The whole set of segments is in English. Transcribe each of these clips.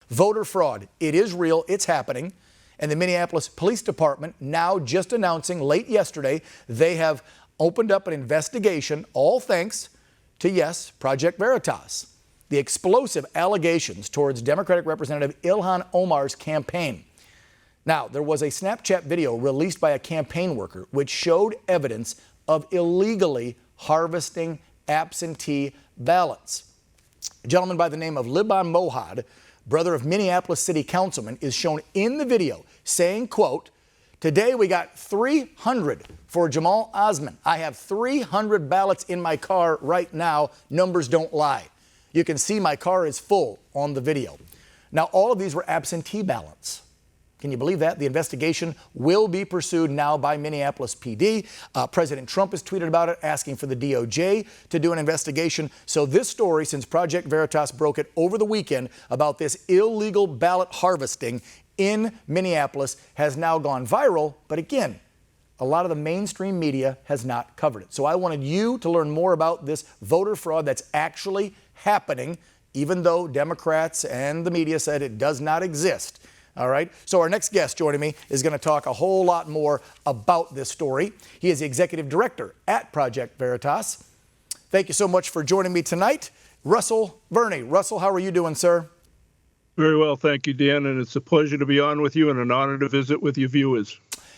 Voter fraud, it is real, it's happening. And the Minneapolis Police Department now just announcing late yesterday they have opened up an investigation, all thanks to, yes, Project Veritas. The explosive allegations towards Democratic Representative Ilhan Omar's campaign. Now, there was a Snapchat video released by a campaign worker which showed evidence of illegally harvesting absentee ballots. A gentleman by the name of Liban Mohad, brother of Minneapolis City Councilman, is shown in the video saying, quote, "Today we got 300 for Jamal Osman. I have 300 ballots in my car right now. Numbers don't lie. You can see my car is full on the video." Now, all of these were absentee ballots. Can you believe that? The investigation will be pursued now by Minneapolis PD. President Trump has tweeted about it, asking for the DOJ to do an investigation. So this story, since Project Veritas broke it over the weekend about this illegal ballot harvesting in Minneapolis, has now gone viral. But again, a lot of the mainstream media has not covered it. So I wanted you to learn more about this voter fraud that's actually happening, even though Democrats and the media said it does not exist. All right. So our next guest joining me is going to talk a whole lot more about this story. He is the executive director at Project Veritas. Thank you so much for joining me tonight. Russell Verney. Russell, how are you doing, sir? Very well, thank you, Dan, and it's a pleasure to be on with you and an honor to visit with your viewers.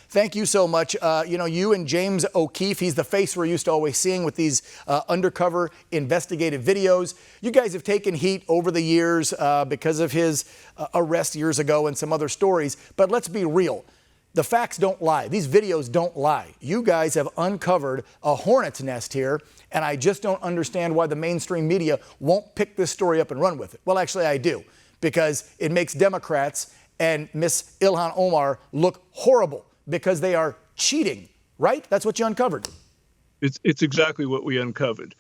Thank you so much. You and James O'Keefe, he's the face we're used to always seeing with these undercover investigative videos. You guys have taken heat over the years because of his arrest years ago and some other stories. But let's be real. The facts don't lie. These videos don't lie. You guys have uncovered a hornet's nest here, and I just don't understand why the mainstream media won't pick this story up and run with it. Well, actually, I do, because it makes Democrats and Miss Ilhan Omar look horrible, because they are cheating, right? That's what you uncovered. It's exactly what we uncovered.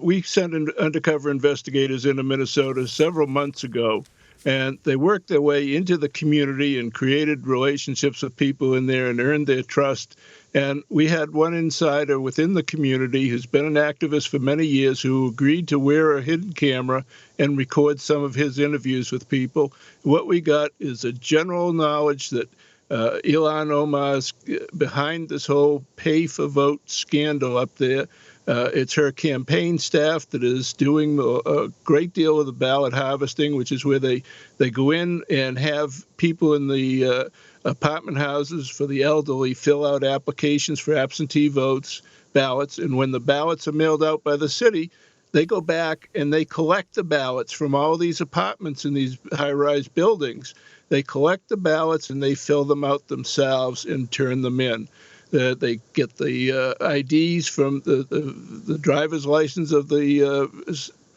We sent undercover investigators into Minnesota several months ago, and they worked their way into the community and created relationships with people in there and earned their trust. And we had one insider within the community who's been an activist for many years who agreed to wear a hidden camera and record some of his interviews with people. What we got is a general knowledge that Ilhan Omar's behind this whole pay for vote scandal up there. It's her campaign staff that is doing a great deal of the ballot harvesting, which is where they go in and have people in the apartment houses for the elderly fill out applications for absentee ballots. And when the ballots are mailed out by the city, they go back and they collect the ballots from all these apartments in these high-rise buildings. They collect the ballots and they fill them out themselves and turn them in. They get the IDs from the driver's license of the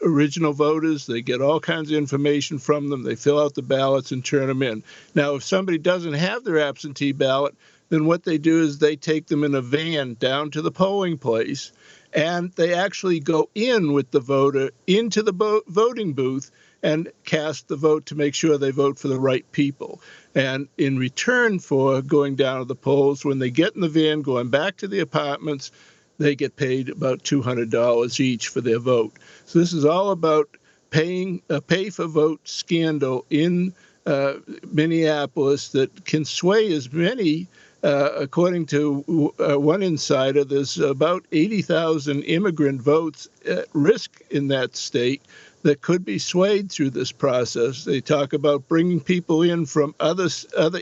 original voters. They get all kinds of information from them. They fill out the ballots and turn them in. Now, if somebody doesn't have their absentee ballot, then what they do is they take them in a van down to the polling place, and they actually go in with the voter into the voting booth and cast the vote to make sure they vote for the right people. And in return for going down to the polls, when they get in the van going back to the apartments, they get paid about $200 each for their vote. So this is all about paying a pay-for-vote scandal in Minneapolis that can sway as many. According to one insider, there's about 80,000 immigrant votes at risk in that state that could be swayed through this process. They talk about bringing people in from other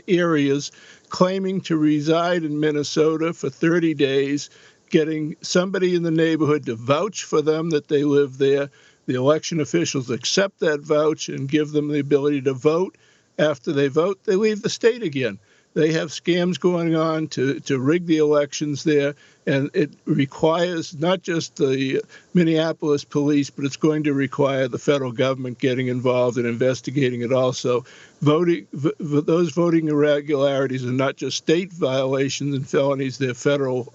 areas, claiming to reside in Minnesota for 30 days, getting somebody in the neighborhood to vouch for them that they live there. The election officials accept that vouch and give them the ability to vote. After they vote, they leave the state again. They have scams going on to rig the elections there, and it requires not just the Minneapolis police, but it's going to require the federal government getting involved and investigating it also. Those voting irregularities are not just state violations and felonies, they're federal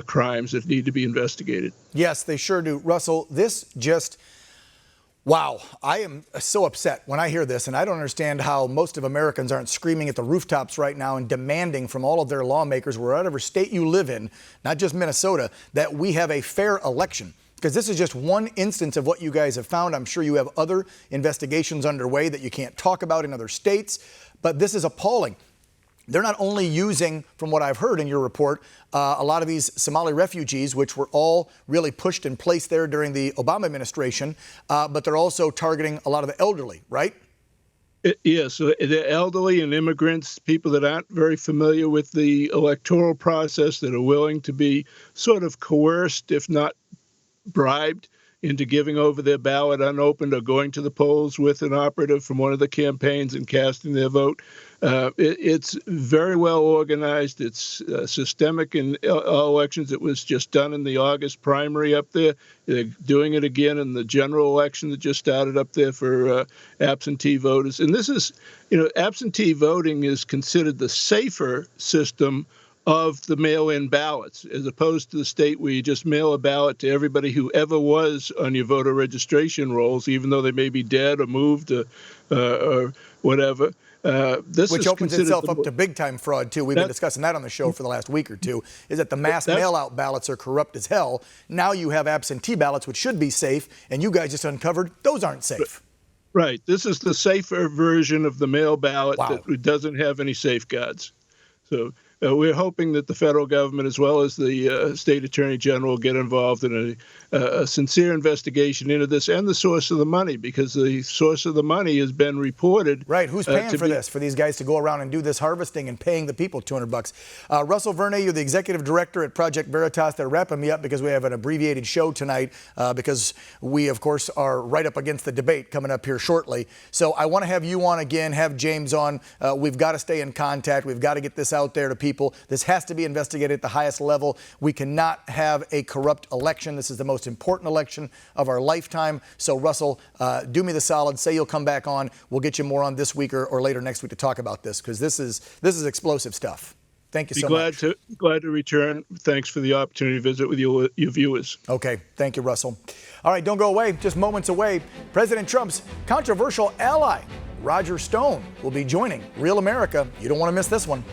crimes that need to be investigated. Yes, they sure do. Russell, this just... wow, I am so upset when I hear this, and I don't understand how most of Americans aren't screaming at the rooftops right now and demanding from all of their lawmakers, whatever state you live in, not just Minnesota, that we have a fair election. Because this is just one instance of what you guys have found. I'm sure you have other investigations underway that you can't talk about in other states, but this is appalling. They're not only using, from what I've heard in your report, a lot of these Somali refugees, which were all really pushed and placed there during the Obama administration, but they're also targeting a lot of the elderly, right? Yes, the elderly and immigrants, people that aren't very familiar with the electoral process, that are willing to be sort of coerced, if not bribed, into giving over their ballot unopened or going to the polls with an operative from one of the campaigns and casting their vote. It's very well organized. It's systemic in elections. It was just done in the August primary up there. They're doing it again in the general election that just started up there for absentee voters. And this is, absentee voting is considered the safer system of the mail-in ballots, as opposed to the state where you just mail a ballot to everybody who ever was on your voter registration rolls, even though they may be dead or moved or whatever. Which opens itself up to big-time fraud, too. We've been discussing that on the show for the last week or two, is that the mass mail-out ballots are corrupt as hell. Now you have absentee ballots, which should be safe, and you guys just uncovered those aren't safe. Right. This is the safer version of the mail ballot that doesn't have any safeguards. So we're hoping that the federal government, as well as the state attorney general, get involved in a sincere investigation into this and the source of the money, because the source of the money has been reported. Right. Who's paying for this, for these guys to go around and do this harvesting and paying the people $200? Russell Verney, you're the executive director at Project Veritas. They're wrapping me up because we have an abbreviated show tonight because we, of course, are right up against the debate coming up here shortly. So I want to have you on again, have James on. We've got to stay in contact. We've got to get this out there to people. This has to be investigated at the highest level. We cannot have a corrupt election. This is the most important election of our lifetime. So, Russell, do me the solid. Say you'll come back on. We'll get you more on this week or later next week to talk about this, because this is explosive stuff. Thank you so much. Glad to return. Thanks for the opportunity to visit with your viewers. Okay. Thank you, Russell. All right, don't go away. Just moments away, President Trump's controversial ally, Roger Stone, will be joining Real America. You don't want to miss this one.